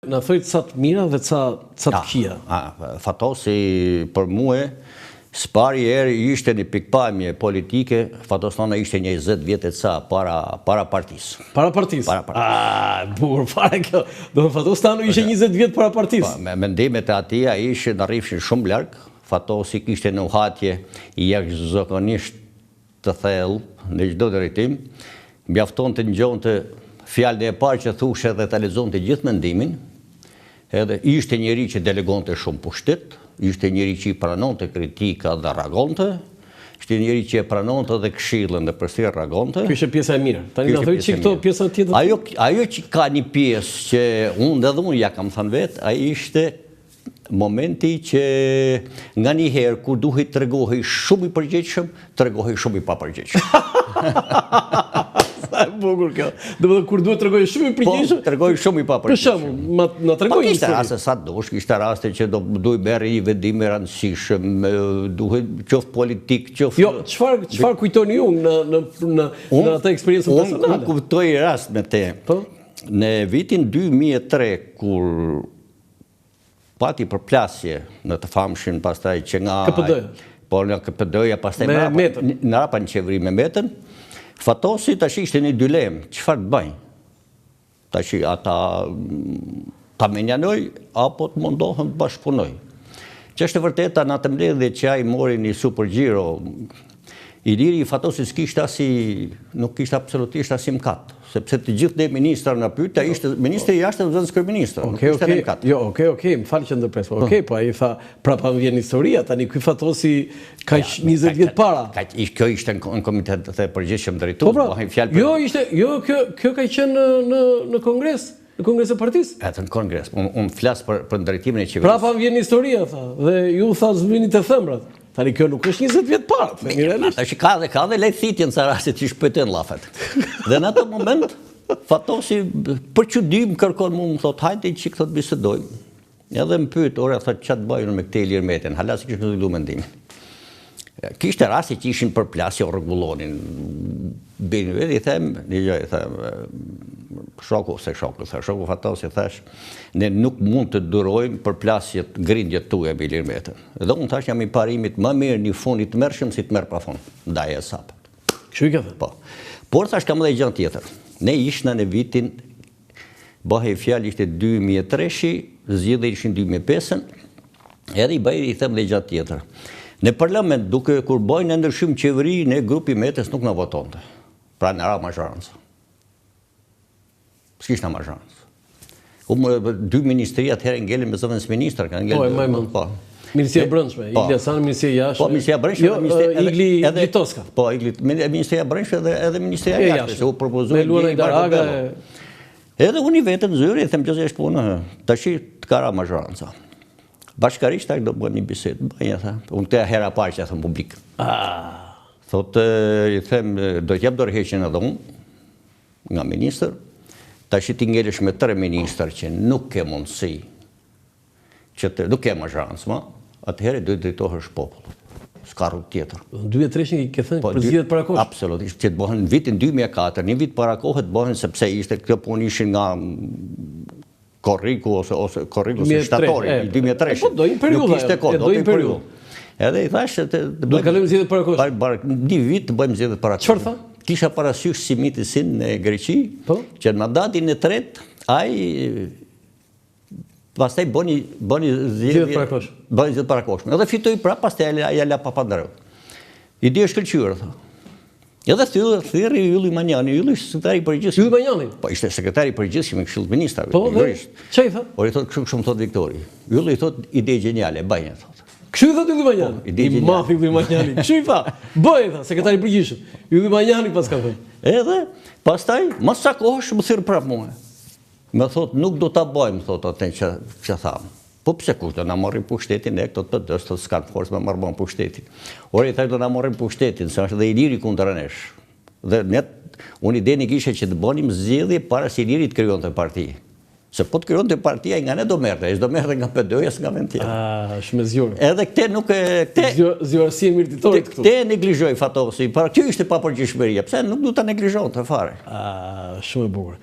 na thoj ca të mira dhe ca të këqija. Fatosi për mua s'pari herë ishte një pikpamje politike, Fatosnona ishte një 20 vjetë ca para partisë. Para partisë? Bukur fare kjo. Do Fatosnona ishte 20 vjetë para partisë. Me mendimet e atia ishte në rrifshin shumë larg. Fatosi kishte në uhatje jashtëzakonisht të thellë në çdo drejtim. Mjafton të ngjonte fjalën e parë që thushe dhe ta lexonte gjithë mendimin. Edhe ishte njëri që delegonte shumë pushtet, ishte njëri që i pranonte kritika dhe reagonte, ishte njëri që e pranonte dhe këshillën dhe përsëri reagonte. Kjo ishte pjesa e mirë. Tani na thoj çik këto pjesa tjetër. Ajo që ka një pjesë që unë ja kam thënë vetë, ai ishte momenti që nga një herë kur duhet të tregohej shumë i përgjegjshëm, tregohej shumë i papërgjegjshëm. Sa e bukur kjo. Domethënë kur duhet tregoj shumë i përgjegjshëm, tregoj shumë i papërgjegjshëm. Për shembull, na tregoj një histori. Kishte raste sa dush, kishte raste që duhet bërë një vendim i rëndësishëm, duhet qoftë politik, qoftë. Jo, çfarë kujtoni ju në atë eksperiencën personale? Unë kuptoj rast me te. Në vitin 2003 kur pati përplasje në të famshin pastaj që nga KPD. Po nga KPD-ja pastaj në rapa në qeveri me Metën. Fatosi tash ishte një dilem, çfarë të bëjnë? Tash ata ta menjanoj apo të mundohen të bashkëpunoj. Që është e vërteta në atë mbledhje që ai mori një Super Giro, Iliri i Fatosis nuk kishte absolutisht as imkat, sepse të gjithë ne ministra na pyet, ai ishte ministri i jashtëm dhe kryeministër, nuk kishte imkat. Jo, okej, më fal që ndërpres. Okej, po ai tha prapa vjen historia, tani ky Fatosi ka 20 vjet para. Kjo ishte në komitet të përgjithshëm drejtues, bëhen fjalë për. Kjo ka qenë në kongres. Në kongres e partisë? Atë në kongres. Unë flas për drejtimin e qeverisë. Prapa vjen historia, tha, dhe ju tha zvinit të thëmbrat. Tani kjo nuk është 20 vjet para, themi realisht. Tash ka dhe lejthitje në ca raste që shpëtojnë llafet. Dhe në atë moment Fatosi për çudim kërkon mua, më thot, hajde që këto të bisedojmë. Edhe më pyet, ora thot ç'a të bëjmë me këtë Ilir Metën, hala si kishte filluar mendimin. Kishte raste që ishin përplasje o rregullonin. Bini vetë i them, shoku Fatosi thash, ne nuk mund të durojmë përplasjet grindjet tuaja me Ilir Metën. Dhe unë thash jam i parimit më mirë një fund i të mërshëm si të merr pa fund. Ndaj e sapet. Kështu i ka thënë? Po. Por thash kam edhe gjë tjetër. Ne ishna në vitin bëhej fjalë ishte 2003-shi, zgjedhjet ishin 2005-ën, edhe i bëj i them edhe gjë tjetër. Në parlament, duke kur bojnë ndryshim qeveri, ne grupi Metës nuk na votonte. Pra në ra mazhorancë. S'kishte mazhorancë. Dy ministria atëherë ngelën me zëvendës ministër, kanë ngelën. Po, e maj mund. Ministria e Brendshme, Igli Hasan, Ministria e Jashtme. Po, Ministria e Brendshme, Igli Glitoska. Po, Ministria e Brendshme edhe Ministria e Jashtme, se u propozoi Luana Daraga. Edhe unë vetëm zyri e them që është punë, tash të ka ra mazhoranca. Bashkarisht tak do bëjmë një bisedë, bëjmë tha. Unë këtë hera parë që them publik. Thotë i them do të jap dorëheqjen edhe unë nga ministër. Tash ti ngelesh me 3 ministër që nuk ke mundësi, që nuk ke mazhorancë më, atëherë do të drejtohesh popullit. S'ka rrugë tjetër. 2003 ke thënë për zgjedhjet para kohës? Absolutisht, që të bëhen në vitin 2004, një vit para kohës të bëhen sepse ishte kjo punë ishin nga Korriku ose Korriku se shtatori, 2003. Po do një periudhë. Nuk ishte kohë, do një periudhë. Edhe i thash se do të kalojmë zgjedhjet para kohës. Një vit të bëjmë zgjedhjet para kohës. Çfarë tha? Kisha parasysh Simitisin në Greqi, që në mandatin e tretë ai pastaj bëni zgjedhje parakohshme. Edhe fitoi prapë, pastaj ja la Papandreou. Ide është shkëlqyer, tha. Edhe thirrri Ylli Manjani, Ylli është sekretari i përgjithshëm. Ylli Manjani? Po ishte sekretari i përgjithshëm i Këshillit të Ministrave. Po, ç'ai tha? Por i thot kështu shumë thot Viktori. Ylli i thot ide geniale, bëjnë thot. Kështu i thot Ylli Manjani. I madh Ylli Manjani. Kështu i tha. Bëj tha, sekretari i përgjithshëm. Ylli Manjani pas ka thënë. Edhe pastaj mos sa kohësh më thirr prapë mua. Më thot nuk do ta bëjmë thot atë që tham. Po pse kush do na morrin pushtetin e këto të PD-s, s'kan forcë me marrë pushtetin. Ora i thaj do na morrin pushtetin, se është dhe Iliri kundër nesh. Dhe unë idenë kisha që të bënim zgjedhje para se Iliri të krijonte parti. Se po të krijonte partia nga ne do merrte, do merrte nga PD-ja s'nga vend tjetër. Shumë zgjuar. Edhe këtë nuk zgjuarësi e mirëtitorit këtu. Këtë neglizhoi Fatosi, para kjo ishte papërgjegjshmëria. Pse nuk do ta neglizhonte fare. Shumë e bukur.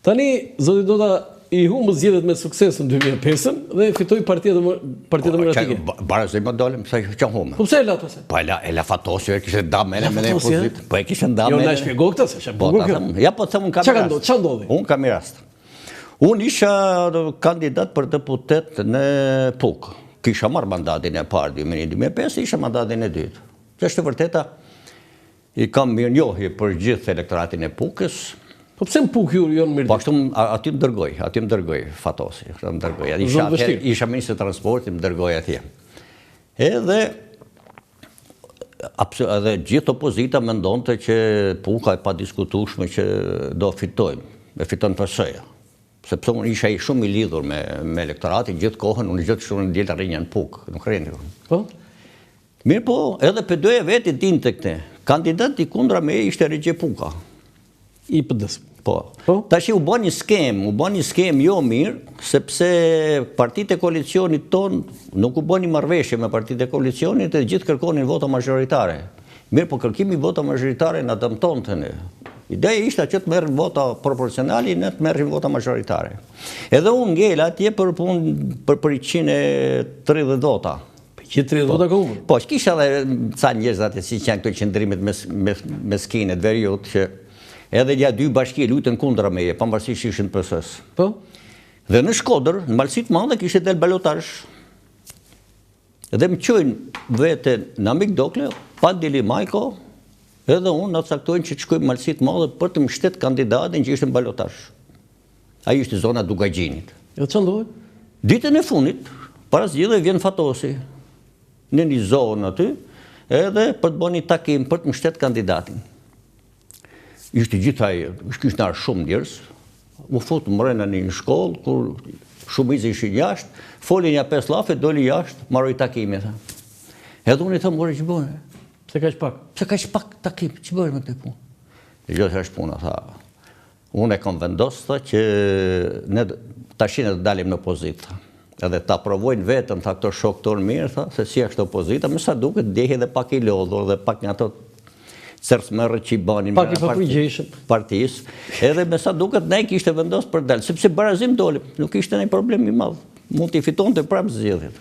Tani zoti do ta i humbë zgjedhjet me sukses në 2005 dhe fitoi Partia Demokratike. Barazim më dolëm, sa që humbë. Po pse e la ato se? Po e la Fatosi, e kishte nda mene me ne pozit. Po e kishte nda mene. Jo, na shpjegoj këtë, se shë bukur kjo. Ja, po them unë kam rast. Ç'a ndodhi? Unë kam rast. Unë isha kandidat për deputet në PUK. Kisha marrë mandatin e parë 2005, isha mandatin e dytë. Që është vërteta, i kam mirë njohje për gjithë elektoratin e PUK-ës. Po pse në PUK jo në mirë? Po ashtu aty më dërgoj Fatosi. Isha ministër transporti, më dërgoj atje. Edhe gjithë opozita mendonte që PUK-a e pa diskutueshme që do fitojmë. E fiton PS-ja. Sepse unë isha shumë i lidhur me elektoratin, gjithë kohën, unë gjithë shumë në djelë arrinja në PUK, nuk rejnë. Po? Mirë po, edhe PD-ja vetë i dinte këte. Kandidat i kundra me ishte Regje Puka. I PD-s. Po. Tash u bën një skem jo mirë, sepse partitë e koalicionit ton nuk u bën një marrëveshje me partitë e koalicionit dhe gjithë kërkonin vota majoritare. Mirë po kërkimi vota majoritare na dëmtonte ne. Ideja ishte që të merrin vota proporcionali, ne të merrim vota majoritare. Edhe unë ngela atje për 130 vota. 130 vota ka humbur? Po, kisha edhe ca njerëz atë si që janë këto qëndrimet meskine, veriut, që edhe ja dy bashki lutën kundra meje, pavarësisht ishin PS-s. Po? Dhe në Shkodër, në Malësit Madhe, kishte del balotazh. Dhe më qojnë vete në Amik Dokle, Pandili Majko, edhe unë në caktojnë që të shkojmë Malësit Madhe për të mbështet kandidatin që ishte në balotazh. Ai ishte zona Dugagjinit. Jo ç'a ndodhi? Ditën e fundit, para zgjedhjeve vjen Fatosi në një zonë aty, edhe për të bënë një takim për të mbështet kandidatin. Ishte gjithaj, kishte ardhur shumë njerëz, u futu mrena në një shkollë, kur shumica ishin jashtë, folin ja 5 llafe, doli jashtë, marroi takimin. Edhe unë i them, "Ore, ç'i bën?" Pse kaq pak? Pse kaq pak takim, ç'i bën me këtë punë? Gjithë është puna, tha. Unë e kam vendosur që ne tashin të dalim në opozitë. Edhe ta provojnë vetëm, tha, këto shok tonë mirë, tha, se si është opozita, me sa duket ndjehej edhe pak i lodhur dhe pak nga ato cërcmerrë që i banin pak i papërgjeshëm partisë. Edhe me sa duket ne kishte vendosur për dalë, sepse barazim dolim, nuk ishte ndonjë problem i madh. Mund t'i fitonte prapë zgjedhjet.